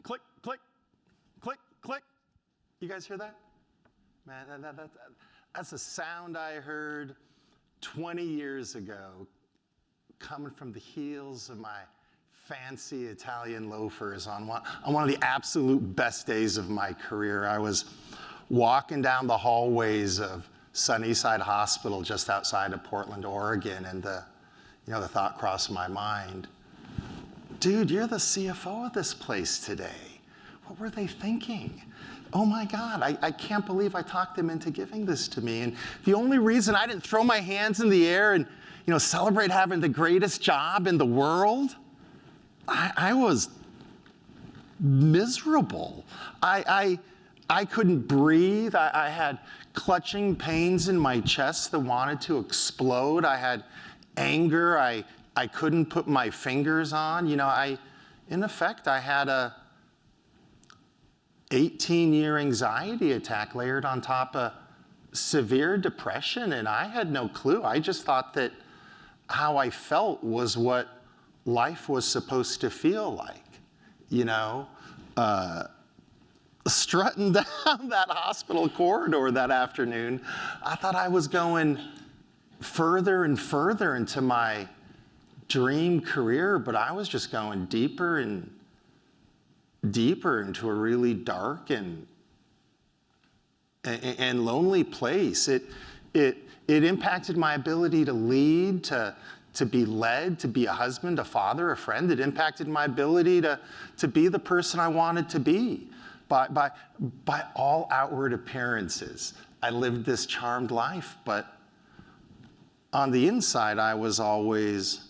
click, click, click, click. You guys hear that? Man, that's a sound I heard 20 years ago coming from the heels of my fancy Italian loafers on one of the absolute best days of my career. I was walking down the hallways of Sunnyside Hospital just outside of Portland, Oregon, and the thought crossed my mind, dude, you're the CFO of this place today. What were they thinking? Oh my God, I can't believe I talked them into giving this to me. And the only reason I didn't throw my hands in the air and celebrate having the greatest job in the world, I was miserable. I couldn't breathe. I had clutching pains in my chest that wanted to explode. I had anger I couldn't put my fingers on. In effect, I had a 18-year anxiety attack layered on top of severe depression, and I had no clue. I just thought that how I felt was what life was supposed to feel like. Strutting down that hospital corridor that afternoon, I thought I was going further and further into my dream career, but I was just going deeper and deeper into a really dark and lonely place. It impacted my ability to lead, to be led, to be a husband, a father, a friend. It impacted my ability to be the person I wanted to be. By all outward appearances, I lived this charmed life, but on the inside, I was always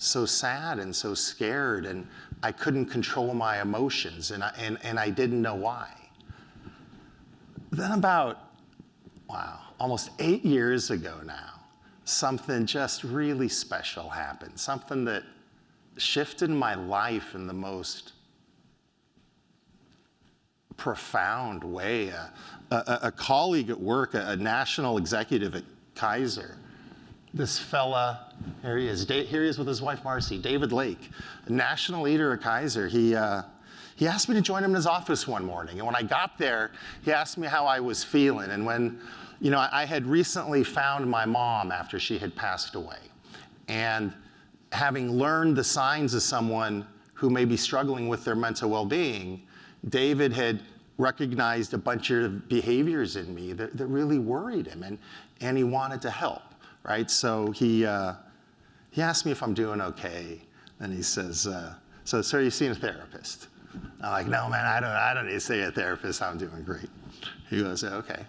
so sad and so scared, and I couldn't control my emotions, and I didn't know why. Then about, almost 8 years ago now, something just really special happened, something that shifted my life in the most profound way. A colleague at work, a national executive at Kaiser, this fella, here he is with his wife Marcy, David Lake, a national leader at Kaiser. He asked me to join him in his office one morning, and when I got there, he asked me how I was feeling. And when, I had recently found my mom after she had passed away, and having learned the signs of someone who may be struggling with their mental well-being, David had recognized a bunch of behaviors in me that really worried him, and he wanted to help, right? So he asked me if I'm doing okay, and he says, so sir, you seen a therapist? I'm like, no, man, I don't need to see a therapist. I'm doing great. He goes, okay,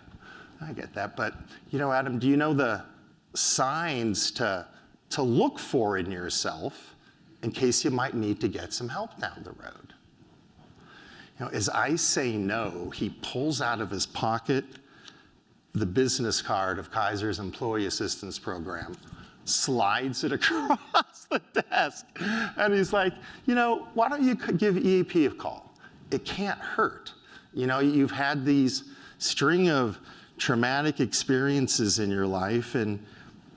I get that. But, Adam, do you know the signs to look for in yourself in case you might need to get some help down the road? As I say no, he pulls out of his pocket the business card of Kaiser's Employee Assistance Program, slides it across the desk, and he's like, why don't you give EAP a call? It can't hurt. You've had these string of traumatic experiences in your life, and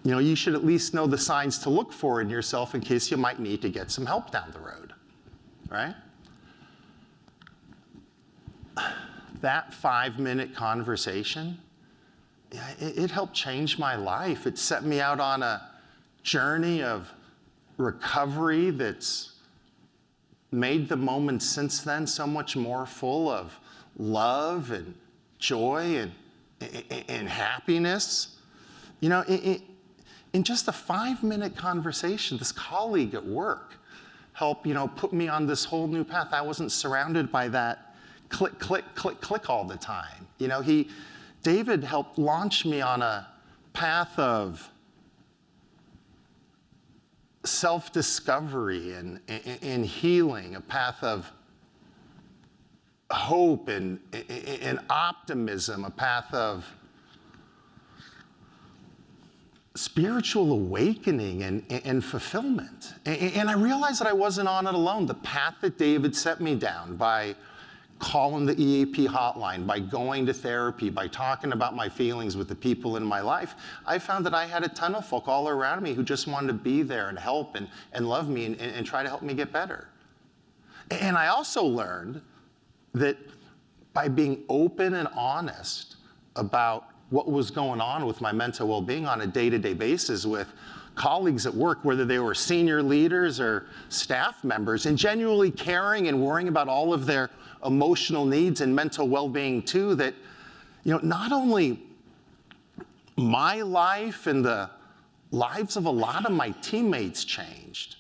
you should at least know the signs to look for in yourself in case you might need to get some help down the road, right? That 5-minute conversation, it helped change my life. It set me out on a journey of recovery that's made the moments since then so much more full of love and joy and happiness. In just a 5-minute conversation, this colleague at work helped, put me on this whole new path. I wasn't surrounded by that click, click, click, click all the time. David helped launch me on a path of self-discovery and healing, a path of hope and optimism, a path of spiritual awakening and fulfillment. And I realized that I wasn't on it alone. The path that David set me down by calling the EAP hotline, by going to therapy, by talking about my feelings with the people in my life, I found that I had a ton of folk all around me who just wanted to be there and help and love me and try to help me get better. And I also learned that by being open and honest about what was going on with my mental well-being on a day-to-day basis with colleagues at work, whether they were senior leaders or staff members, and genuinely caring and worrying about all of their emotional needs and mental well-being too, that, not only my life and the lives of a lot of my teammates changed,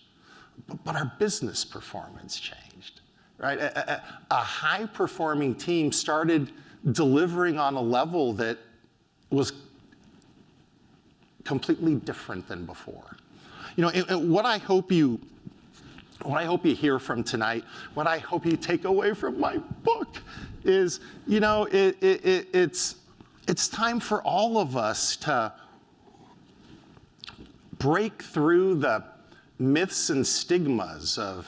but our business performance changed, right? A high-performing team started delivering on a level that was completely different than before. And what I hope you hear from tonight, what I hope you take away from my book is, it's time for all of us to break through the myths and stigmas of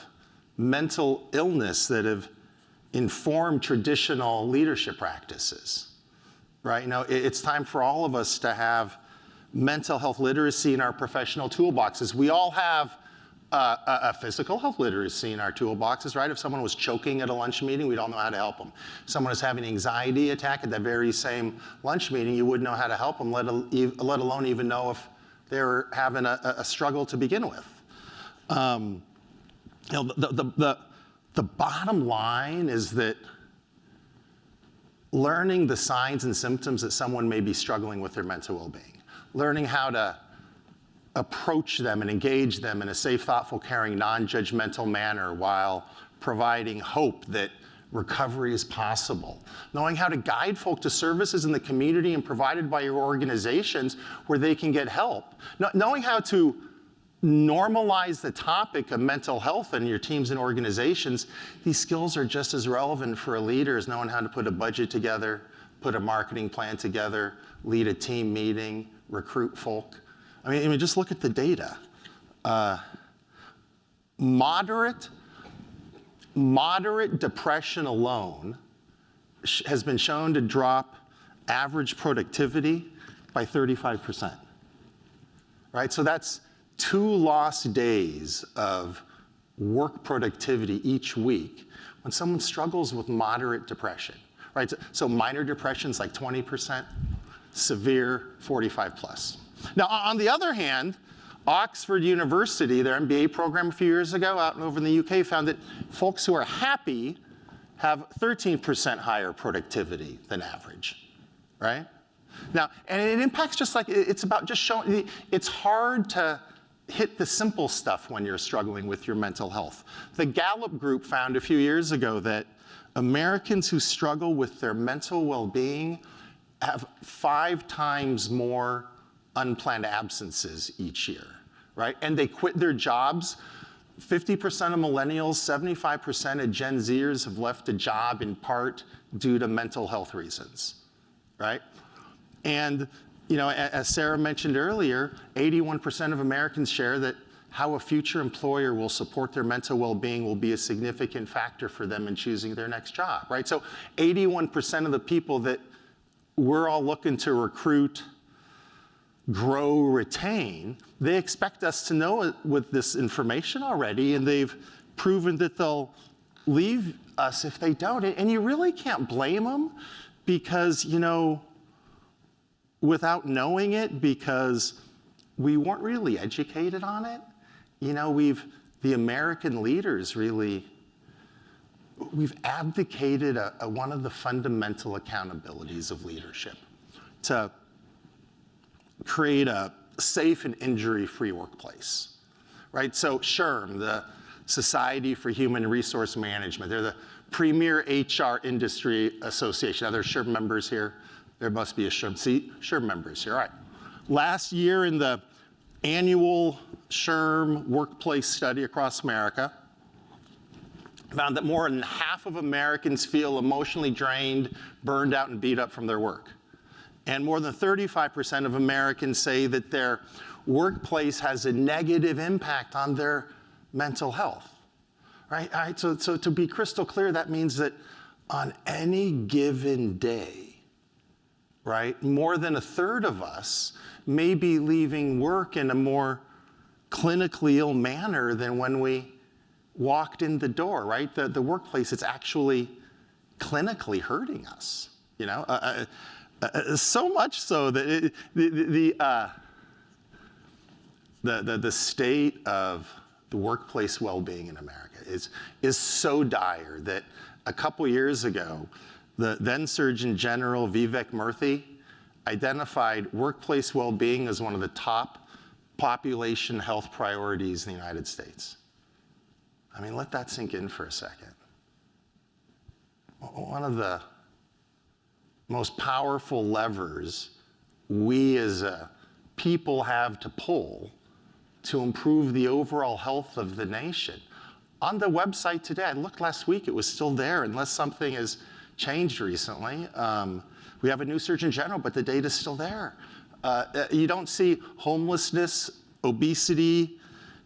mental illness that have informed traditional leadership practices, right? It's time for all of us to have mental health literacy in our professional toolboxes. We all have a physical health literacy in our toolboxes, right? If someone was choking at a lunch meeting, we'd all know how to help them. If someone was having an anxiety attack at that very same lunch meeting, you wouldn't know how to help them, let alone even know if they were having a struggle to begin with. The bottom line is that learning the signs and symptoms that someone may be struggling with their mental well-being, learning how to approach them and engage them in a safe, thoughtful, caring, non-judgmental manner while providing hope that recovery is possible, knowing how to guide folk to services in the community and provided by your organizations where they can get help, knowing how to normalize the topic of mental health in your teams and organizations. These skills are just as relevant for a leader as knowing how to put a budget together, put a marketing plan together, lead a team meeting, recruit folk. I mean, just look at the data. Moderate depression alone has been shown to drop average productivity by 35%. Right? So that's 2 lost days of work productivity each week when someone struggles with moderate depression. Right? So minor depression's like 20%, severe 45+. Now, on the other hand, Oxford University, their MBA program a few years ago out over in the UK, found that folks who are happy have 13% higher productivity than average, right? Now, and it impacts just like, it's about just showing, it's hard to hit the simple stuff when you're struggling with your mental health. The Gallup group found a few years ago that Americans who struggle with their mental well-being have 5 times more unplanned absences each year, right? And they quit their jobs. 50% of millennials, 75% of Gen Zers have left a job in part due to mental health reasons, right? And, as Sarah mentioned earlier, 81% of Americans share that how a future employer will support their mental well-being will be a significant factor for them in choosing their next job, right? So 81% of the people that we're all looking to recruit, grow, retain, they expect us to know it with this information already, and they've proven that they'll leave us if they don't. And you really can't blame them because, without knowing it, because we weren't really educated on it. The American leaders really, we've abdicated one of the fundamental accountabilities of leadership to create a safe and injury-free workplace, right? So SHRM, the Society for Human Resource Management, they're the premier HR industry association. Are there SHRM members here? There must be a SHRM members here, all right. Last year in the annual SHRM workplace study across America, found that more than half of Americans feel emotionally drained, burned out, and beat up from their work. And more than 35% of Americans say that their workplace has a negative impact on their mental health, right? All right, so to be crystal clear, that means that on any given day, right, more than a third of us may be leaving work in a more clinically ill manner than when we walked in the door, right? The workplace, it's actually clinically hurting us, so much so that the state of the workplace well-being in America is so dire that a couple years ago, the then Surgeon General Vivek Murthy identified workplace well-being as one of the top population health priorities in the United States. I mean, let that sink in for a second. One of the most powerful levers we as a people have to pull to improve the overall health of the nation. On the website today, I looked last week, it was still there, unless something has changed recently. We have a new Surgeon General, but the data's still there. You don't see homelessness, obesity,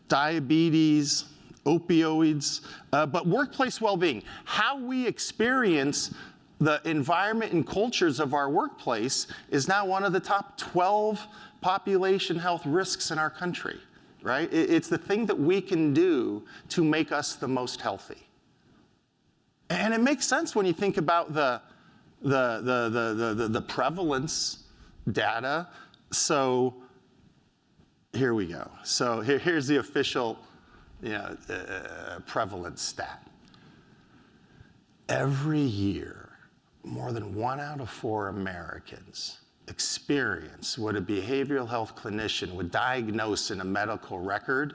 diabetes, opioids, but workplace well-being. How we experience the environment and cultures of our workplace is now one of the top 12 population health risks in our country, right? It's the thing that we can do to make us the most healthy. And it makes sense when you think about the prevalence data. So here we go. So here's the official prevalence stat. Every year, more than 1 out of 4 Americans experience what a behavioral health clinician would diagnose in a medical record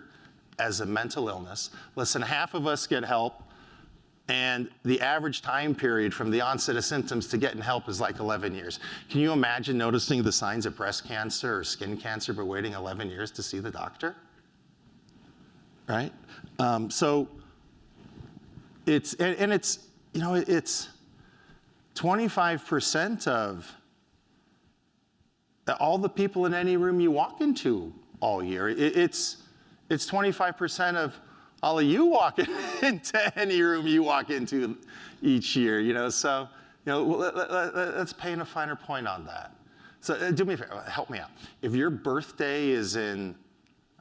as a mental illness. Less than half of us get help, and the average time period from the onset of symptoms to getting help is like 11 years. Can you imagine noticing the signs of breast cancer or skin cancer but waiting 11 years to see the doctor? Right? So it's 25% of all the people in any room you walk into all year. It's 25% of all of you walking into any room you walk into each year. So let's paint a finer point on that. So do me a favor, help me out. If your birthday is in,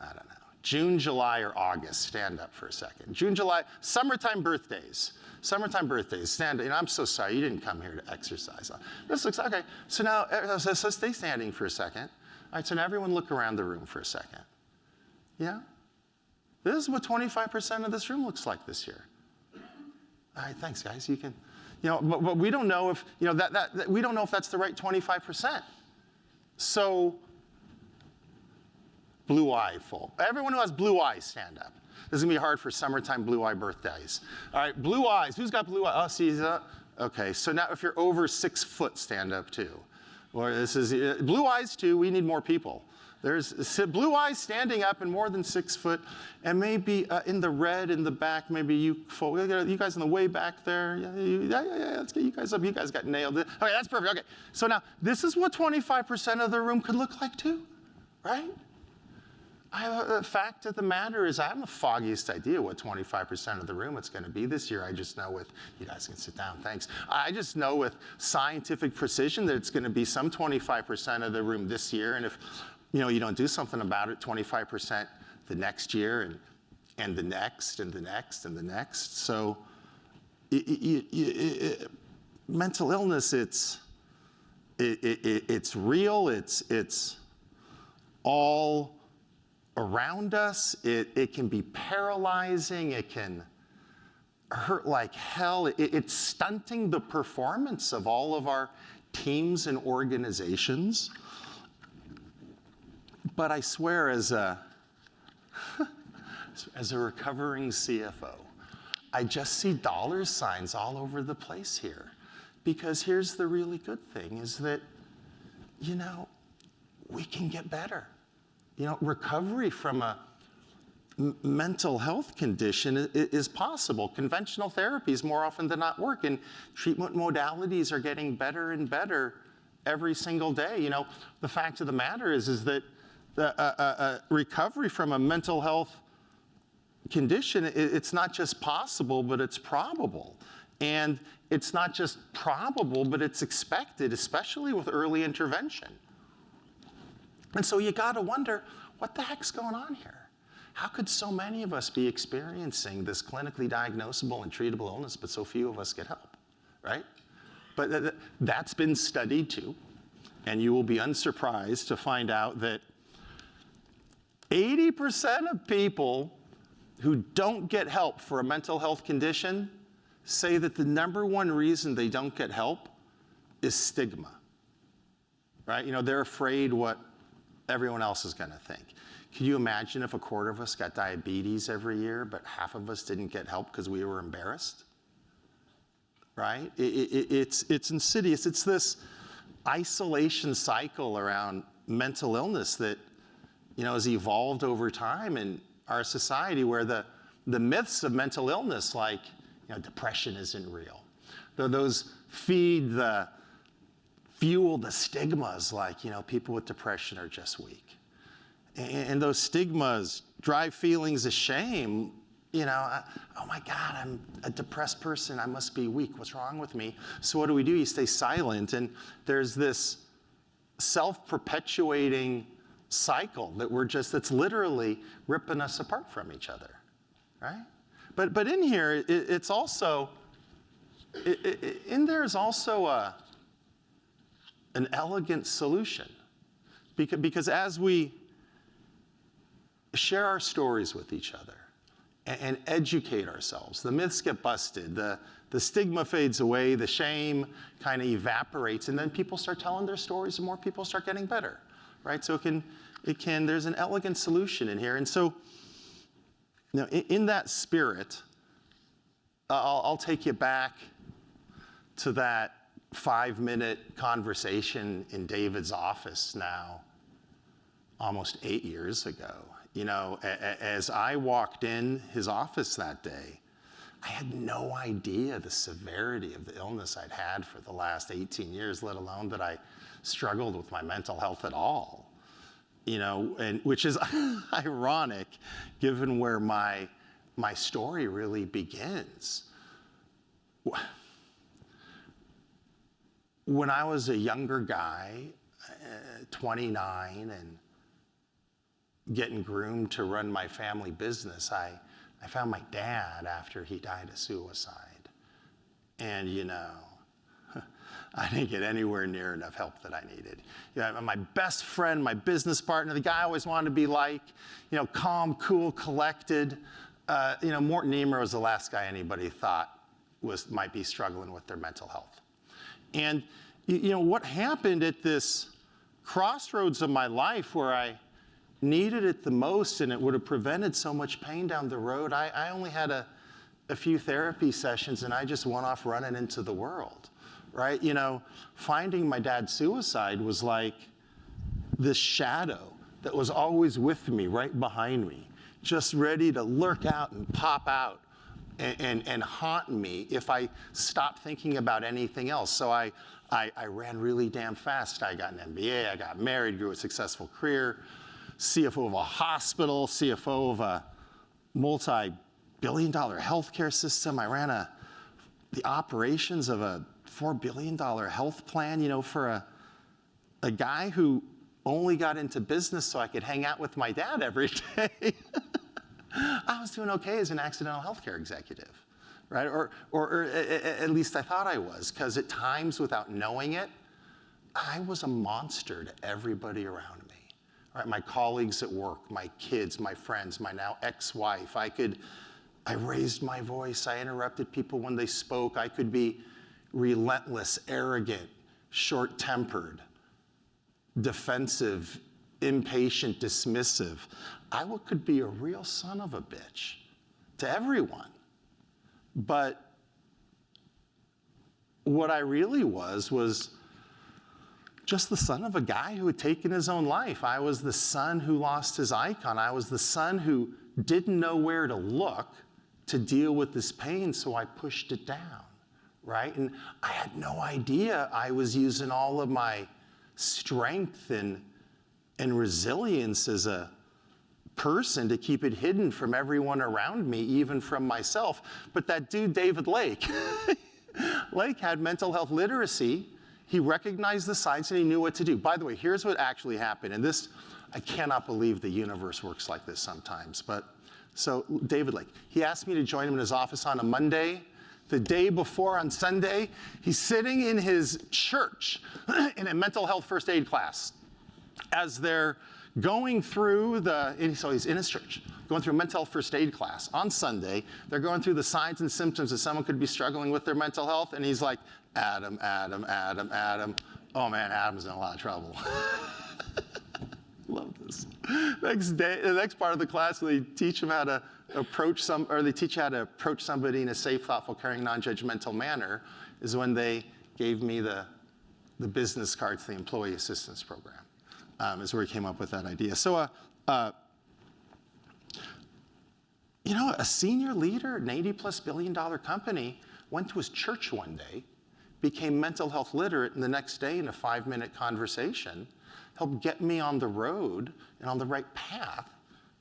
I don't know, June, July, or August, stand up for a second. June, July, summertime birthdays, stand up. I'm so sorry, you didn't come here to exercise. This looks, okay, so now, so stay standing for a second. All right, so now everyone look around the room for a second. Yeah? This is what 25% of this room looks like this year. All right, thanks, guys. You can, but we don't know if, we don't know if that's the right 25%. So, blue eye full. Everyone who has blue eyes, stand up. This is gonna be hard for summertime blue eye birthdays. All right, blue eyes. Who's got blue eyes? Oh, see, okay. So now, if you're over 6 foot, stand up too. Or this is blue eyes too. We need more people. There's blue eyes standing up and more than 6 foot, and maybe in the red in the back, maybe you guys in the way back there. Yeah, let's get you guys up. You guys got nailed. Okay, that's perfect. Okay, so now this is what 25% of the room could look like too, right? The fact of the matter is I have the foggiest idea what 25% of the room it's going to be this year. I just know with, you guys can sit down, thanks. I just know with scientific precision that it's going to be some 25% of the room this year, and if you don't do something about it, 25% the next year, and the next, and the next, and the next. So mental illness, it's real, it's all around us. It can be paralyzing, it can hurt like hell. It's stunting the performance of all of our teams and organizations. But I swear, as a recovering CFO, I just see dollar signs all over the place here. Because here's the really good thing, is that, we can get better. Recovery from a mental health condition is possible. Conventional therapies more often than not work, and treatment modalities are getting better and better every single day. The fact of the matter is that the recovery from a mental health condition, it's not just possible, but it's probable. And it's not just probable, but it's expected, especially with early intervention. And so you gotta wonder, what the heck's going on here? How could so many of us be experiencing this clinically diagnosable and treatable illness, but so few of us get help, right? But that's been studied too. And you will be unsurprised to find out that 80% of people who don't get help for a mental health condition say that the number one reason they don't get help is stigma, right? You know, they're afraid what everyone else is going to think. Can you imagine if a quarter of us got diabetes every year, but half of us didn't get help because we were embarrassed, right? It's insidious. It's this isolation cycle around mental illness that, you know, has evolved over time in our society, where the myths of mental illness, like, you know, depression isn't real. Those fuel the stigmas, like, you know, people with depression are just weak. And those stigmas drive feelings of shame. You know, oh my God, I'm a depressed person, I must be weak, what's wrong with me? So what do? You stay silent, and there's this self-perpetuating cycle that's literally ripping us apart from each other, right? But in here, it's also, in there is also an elegant solution. Because as we share our stories with each other, and educate ourselves, the myths get busted, the stigma fades away, the shame kind of evaporates, and then people start telling their stories, and more people start getting better, right? So there's an elegant solution in here. And so, you know, in that spirit, I'll take you back to that 5-minute conversation in David's office now, almost 8 years ago. You know, as I walked in his office that day, I had no idea the severity of the illness I'd had for the last 18 years, let alone that I struggled with my mental health at all. You know, and which is ironic given where my story really begins. When I was a younger guy, 29, and getting groomed to run my family business, I found my dad after he died of suicide. And, you know, I didn't get anywhere near enough help that I needed. You know, my best friend, my business partner, the guy I always wanted to be like, you know, calm, cool, collected. You know, Morton Emer was the last guy anybody thought might be struggling with their mental health. And, you know, what happened at this crossroads of my life where I needed it the most, and it would have prevented so much pain down the road. I only had a few therapy sessions, and I just went off running into the world, right? You know, finding my dad's suicide was like this shadow that was always with me, right behind me, just ready to lurk out and pop out and haunt me if I stopped thinking about anything else. So I ran really damn fast. I got an MBA, I got married, grew a successful career, CFO of a hospital, CFO of a multi-billion-dollar healthcare system. I ran the operations of a $4 billion health plan, you know, for a guy who only got into business so I could hang out with my dad every day. I was doing okay as an accidental healthcare executive, right? Or at least I thought I was, because at times, without knowing it, I was a monster to everybody around me. Right, my colleagues at work, my kids, my friends, my now ex-wife. I raised my voice. I interrupted people when they spoke. I could be relentless, arrogant, short-tempered, defensive, impatient, dismissive. I could be a real son of a bitch to everyone. But what I really was just the son of a guy who had taken his own life. I was the son who lost his icon. I was the son who didn't know where to look to deal with this pain, so I pushed it down, right? And I had no idea I was using all of my strength and resilience as a person to keep it hidden from everyone around me, even from myself. But that dude, David Lake, Lake had mental health literacy. He recognized the signs and he knew what to do. By the way, here's what actually happened. And this, I cannot believe the universe works like this sometimes. But so David Lake, he asked me to join him in his office on a Monday The day before on Sunday, he's sitting in his church in a mental health first aid class as they're going through so he's in his church, going through a mental health first aid class on Sunday. They're going through the signs and symptoms that someone could be struggling with their mental health, and he's like, Adam. Oh man, Adam's in a lot of trouble. Love this. Next day, the next part of the class, they teach him how to approach somebody in a safe, thoughtful, caring, non-judgmental manner, is when they gave me the business card to the employee assistance program. Is where he came up with that idea. So, a senior leader at an $80+ billion company went to his church one day, became mental health literate, and the next day in a 5-minute conversation, helped get me on the road and on the right path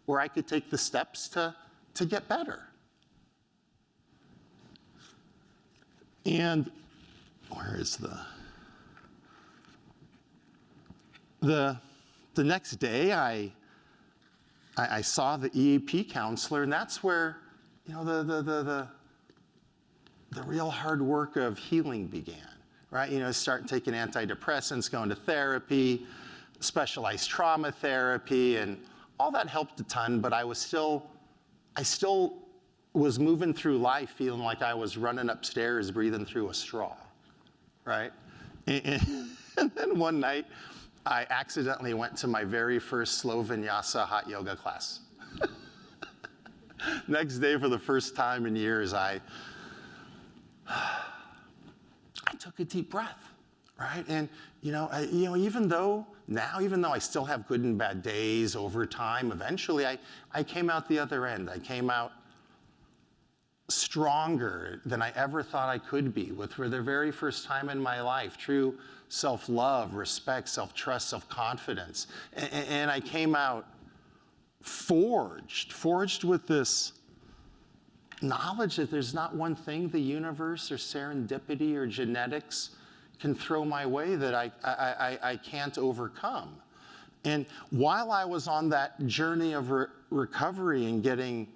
where I could take the steps to get better. And where is the next day I saw the EAP counselor, and that's where the real hard work of healing began, right? Starting taking antidepressants, going to therapy, specialized trauma therapy, and all that helped a ton, but I still was moving through life feeling like I was running upstairs breathing through a straw, right? And then one night, I accidentally went to my very first slow vinyasa hot yoga class. Next day, for the first time in years, I took a deep breath, right? And even though I still have good and bad days over time, eventually I came out the other end. I came out stronger than I ever thought I could be, for the very first time in my life, true self-love, respect, self-trust, self-confidence. And I came out forged with this knowledge that there's not one thing the universe or serendipity or genetics can throw my way that I can't overcome. And while I was on that journey of recovery and getting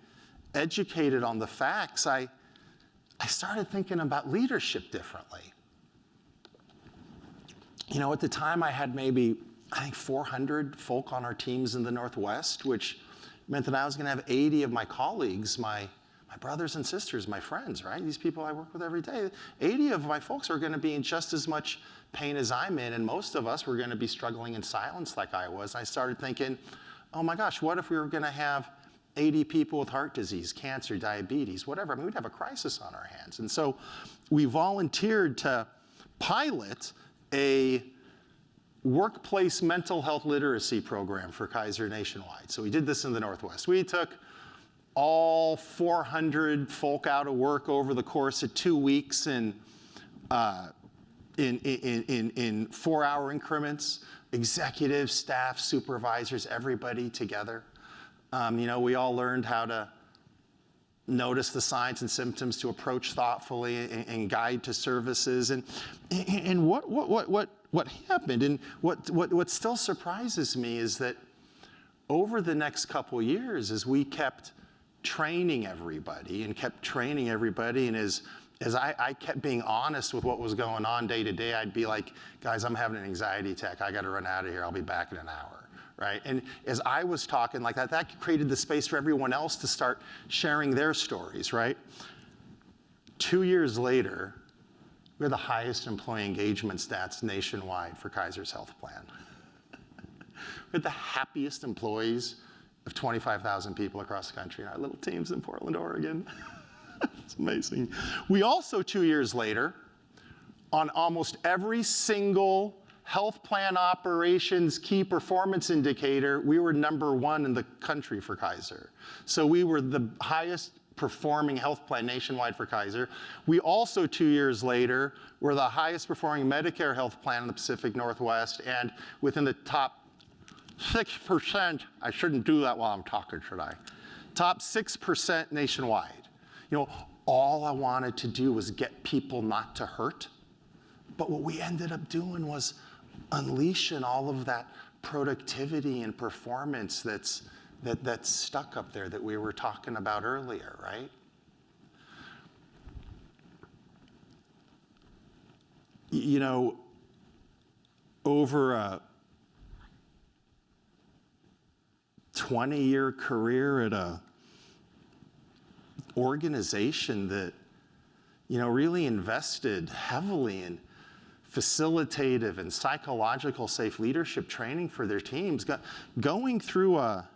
educated on the facts, I started thinking about leadership differently. At the time I had maybe, 400 folk on our teams in the Northwest, which meant that I was gonna have 80 of my colleagues, my brothers and sisters, my friends, right? These people I work with every day. 80 of my folks are gonna be in just as much pain as I'm in, and most of us were gonna be struggling in silence like I was. I started thinking, oh my gosh, what if we were gonna have 80 people with heart disease, cancer, diabetes, whatever? We'd have a crisis on our hands. And so we volunteered to pilot a workplace mental health literacy program for Kaiser nationwide. So we did this in the Northwest. We took all 400 folk out of work over the course of 2 weeks in 4-hour increments, executives, staff, supervisors, everybody together. We all learned how to notice the signs and symptoms, to approach thoughtfully and guide to services. And what happened, and what still surprises me, is that over the next couple years, as we kept training everybody, and as I kept being honest with what was going on day to day, I'd be like, guys, I'm having an anxiety attack. I got to run out of here. I'll be back in an hour, right? And as I was talking like that created the space for everyone else to start sharing their stories, right? 2 years later, we're the highest employee engagement stats nationwide for Kaiser's health plan. We're the happiest employees of 25,000 people across the country in our little teams in Portland, Oregon. It's amazing. We also, 2 years later, on almost every single health plan operations key performance indicator, we were #1 in the country for Kaiser. So we were the highest performing health plan nationwide for Kaiser. We also, 2 years later, were the highest performing Medicare health plan in the Pacific Northwest, and within the top 6%, I shouldn't do that while I'm talking, should I? Top 6% nationwide. All I wanted to do was get people not to hurt. But what we ended up doing was unleashing all of that productivity and performance that's stuck up there that we were talking about earlier, right? you know, over a 20-year career at a organization that, you know, really invested heavily in facilitative and psychological safe leadership training for their teams, going through a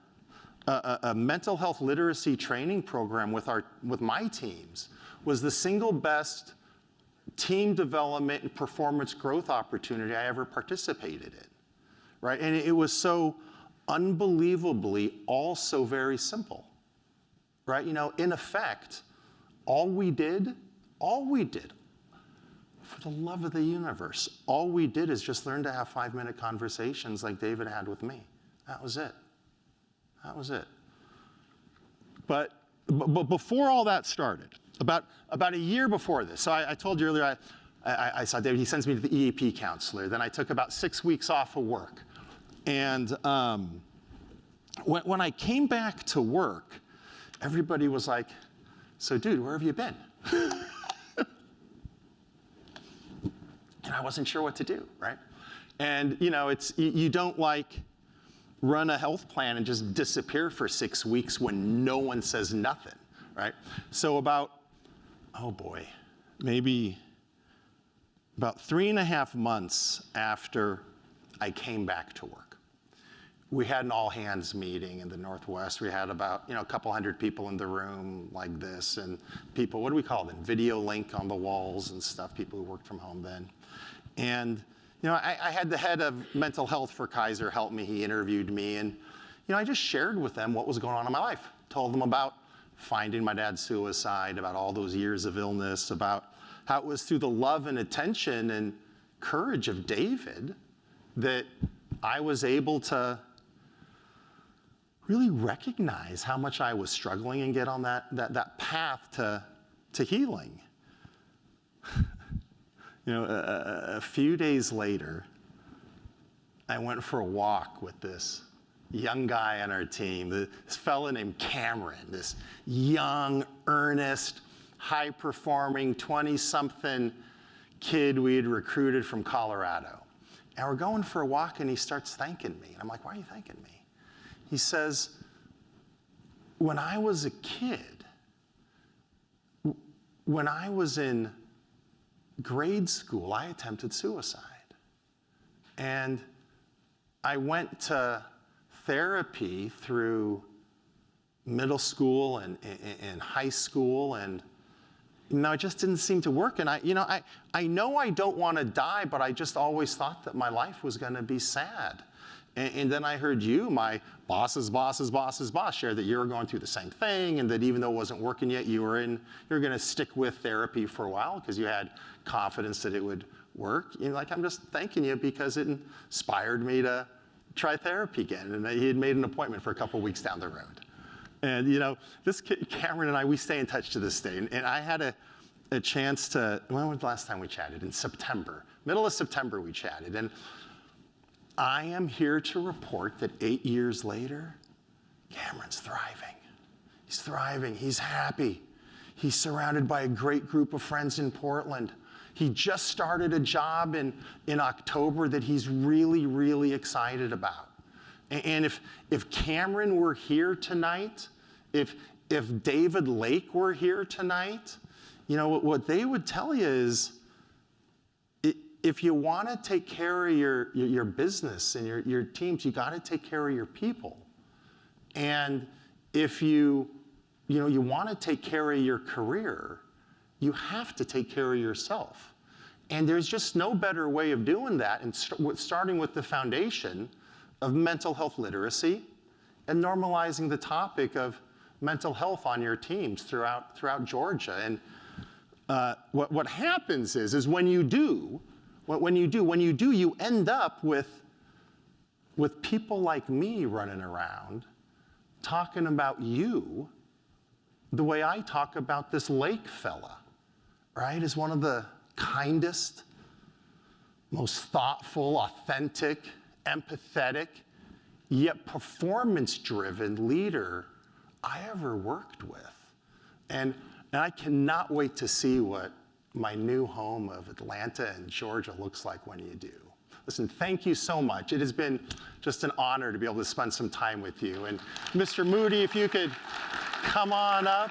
mental health literacy training program with my teams was the single best team development and performance growth opportunity I ever participated in, right? And it was so unbelievably also very simple, right? You know, in effect, all we did, for the love of the universe, all we did is just learn to have 5-minute conversations like David had with me. That was it. That was it. But before all that started, about a year before this, so I told you earlier, I saw David, he sends me to the EAP counselor. Then I took about 6 weeks off of work. And when I came back to work, everybody was like, so dude, where have you been? And I wasn't sure what to do, right? And you know, you don't like run a health plan and just disappear for 6 weeks when no one says nothing, right? So maybe about 3.5 months after I came back to work, we had an all-hands meeting in the Northwest. We had about, you know, a couple hundred people in the room like this, and people, what do we call them? Video link on the walls and stuff, people who worked from home then. And, you know, I had the head of mental health for Kaiser help me. He interviewed me, and, you know, I just shared with them what was going on in my life. Told them about finding my dad's suicide, about all those years of illness, about how it was through the love and attention and courage of David that I was able to really recognize how much I was struggling and get on that path to healing. You know, a few days later, I went for a walk with this young guy on our team, this fella named Cameron, this young, earnest, high-performing, 20-something kid we had recruited from Colorado. And we're going for a walk, and he starts thanking me. And I'm like, why are you thanking me? He says, when I was a kid, when I was in grade school, I attempted suicide. And I went to therapy through middle school and high school, and you know, it just didn't seem to work. And I know I don't want to die, but I just always thought that my life was going to be sad. And then I heard you, my boss's boss's boss's boss, share that you were going through the same thing, and that even though it wasn't working yet, you were going to stick with therapy for a while because you had confidence that it would work. You know, like, I'm just thanking you because it inspired me to try therapy again. And he had made an appointment for a couple weeks down the road. And you know, this kid, Cameron and I, we stay in touch to this day. And I had a chance to, when was the last time we chatted? In September, middle of September we chatted. And I am here to report that 8 years later, Cameron's thriving. He's thriving, he's happy. He's surrounded by a great group of friends in Portland. He just started a job in October that he's really, really excited about. And if Cameron were here tonight, if David Lake were here tonight, you know, what they would tell you is, if you want to take care of your business and your teams, you got to take care of your people. And if you want to take care of your career, you have to take care of yourself. And there's just no better way of doing that, and starting with the foundation of mental health literacy and normalizing the topic of mental health on your teams throughout Georgia. And what happens is when you do, you end up with people like me running around talking about you the way I talk about this Lake fella, right? As one of the kindest, most thoughtful, authentic, empathetic, yet performance-driven leader I ever worked with. And I cannot wait to see what my new home of Atlanta and Georgia looks like when you do. Listen, thank you so much. It has been just an honor to be able to spend some time with you. And Mr. Moody, if you could come on up.